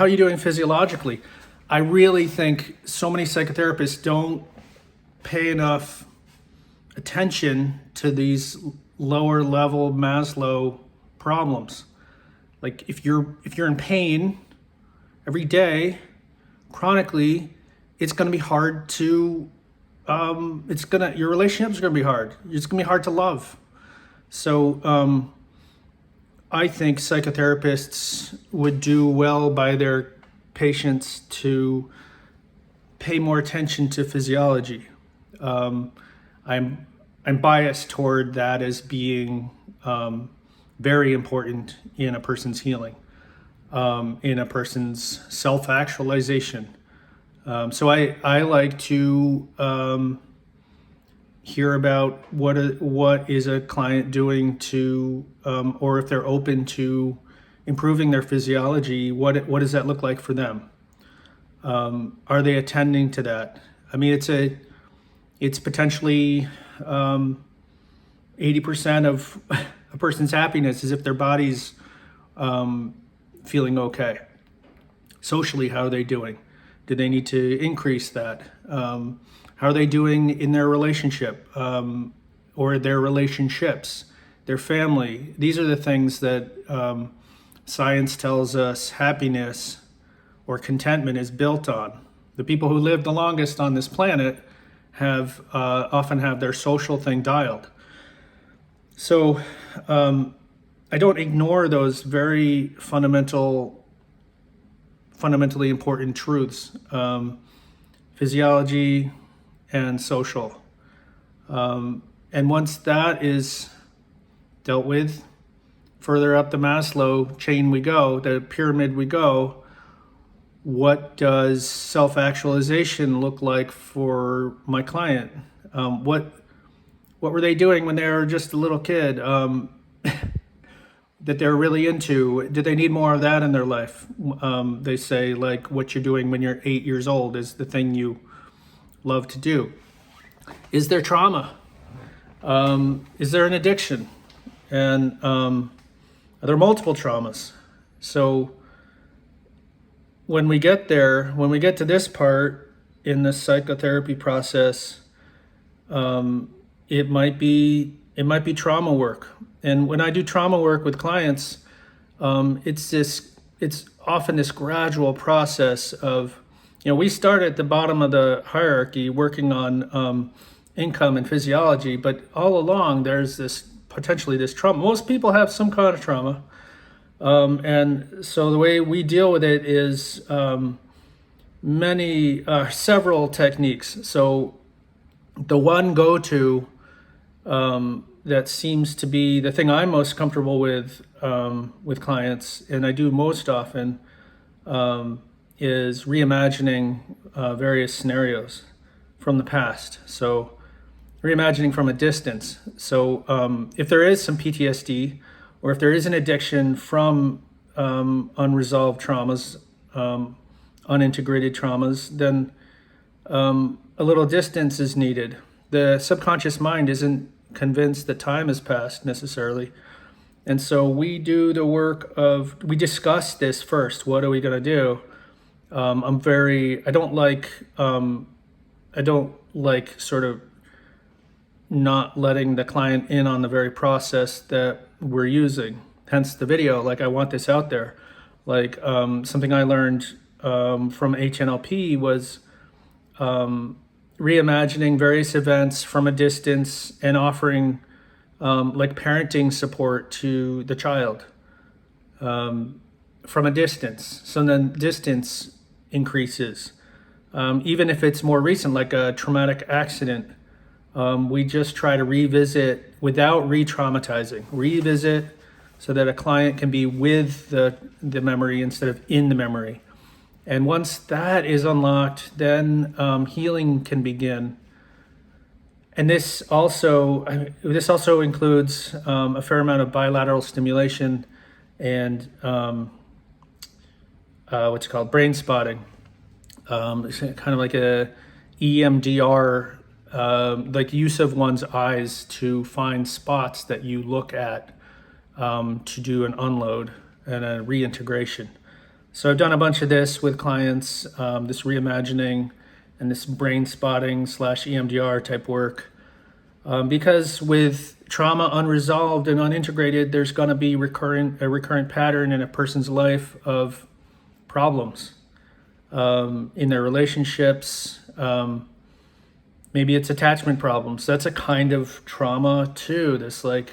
How are you doing physiologically? I really think so many psychotherapists don't pay enough attention to these lower level Maslow problems. Like if you're in pain every day, chronically, it's going to be hard to your relationship's going to be hard. It's going to be hard to love. So I think psychotherapists would do well by their patients to pay more attention to physiology. I'm biased toward that as being very important in a person's healing, in a person's self-actualization. So I like to hear about what is a client doing to, or if they're open to improving their physiology, what does that look like for them? Are they attending to that? I mean, it's potentially 80% of a person's happiness is if their body's feeling okay. Socially, how are they doing? Do they need to increase that? How are they doing in their relationship or their relationships, their family? These are the things that science tells us happiness or contentment is built on. The people who live the longest on this planet have often have their social thing dialed. So I don't ignore those very fundamentally important truths, physiology and social. And once that is dealt with, further up the Maslow chain we go, the pyramid we go, what does self-actualization look like for my client? What were they doing when they were just a little kid that they're really into? Did they need more of that in their life? They say like what you're doing when you're 8 years old is the thing you love to do. Is there trauma? Is there an addiction? And are there multiple traumas? So when we get to this part in the psychotherapy process, it might be trauma work. And when I do trauma work with clients, it's often this gradual process of, we start at the bottom of the hierarchy working on income and physiology, but all along there's potentially this trauma. Most people have some kind of trauma. And so the way we deal with it is several techniques. So the one go-to that seems to be the thing I'm most comfortable with clients, and I do most often, is reimagining various scenarios from the past. So reimagining from a distance. So if there is some PTSD, or if there is an addiction from unresolved traumas, unintegrated traumas, then a little distance is needed. The subconscious mind isn't convinced that time has passed necessarily. And so we do the work we discuss this first. What are we going to do? I don't like sort of not letting the client in on the very process that we're using. Hence the video, like I want this out there. Like something I learned from HNLP was reimagining various events from a distance and offering like parenting support to the child from a distance. So then distance increases. Even if it's more recent, like a traumatic accident, we just try to revisit without re-traumatizing. Revisit so that a client can be with the memory instead of in the memory. And once that is unlocked, then healing can begin. And this also includes a fair amount of bilateral stimulation and what's called brain spotting. It's kind of like a EMDR, like use of one's eyes to find spots that you look at to do an unload and a reintegration. So I've done a bunch of this with clients, this reimagining and this brain spotting / EMDR type work. Because with trauma unresolved and unintegrated, there's going to be a recurrent pattern in a person's life of problems in their relationships. Maybe it's attachment problems. That's a kind of trauma too. This like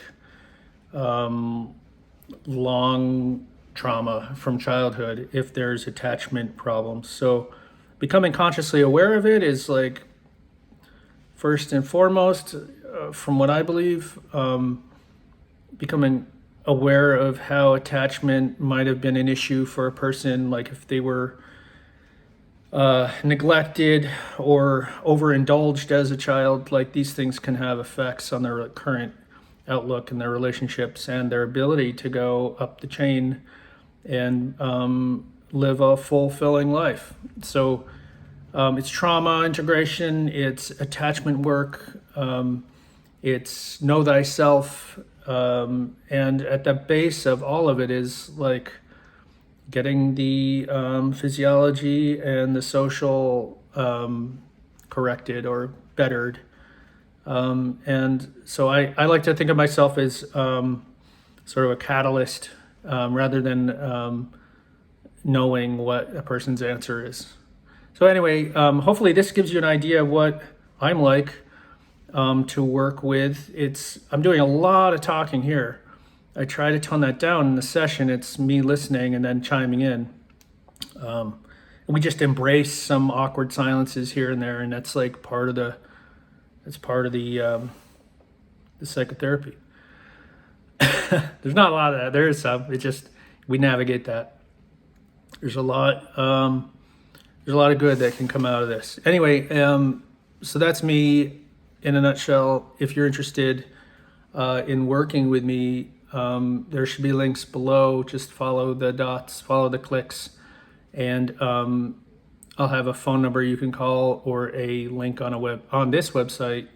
long trauma from childhood if there's attachment problems. So becoming consciously aware of it is like first and foremost, from what I believe, becoming aware of how attachment might have been an issue for a person, like if they were neglected or overindulged as a child. Like these things can have effects on their current outlook and their relationships and their ability to go up the chain and live a fulfilling life. So it's trauma integration, it's attachment work, it's know thyself, and at the base of all of it is like getting the physiology and the social corrected or bettered. And so I like to think of myself as sort of a catalyst rather than knowing what a person's answer is. So anyway, hopefully this gives you an idea of what I'm like to work with. I'm doing a lot of talking here. I try to tone that down in the session. It's me listening and then chiming in. And we just embrace some awkward silences here and there, and that's like part of the psychotherapy. There's not a lot of that. There is some. It just we navigate that. There's a lot of good that can come out of this. Anyway, so that's me in a nutshell. If you're interested in working with me, there should be links below. Just follow the dots, follow the clicks, and I'll have a phone number you can call or a link on this website.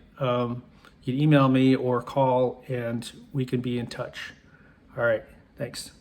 You can email me or call, and we can be in touch. All right, thanks.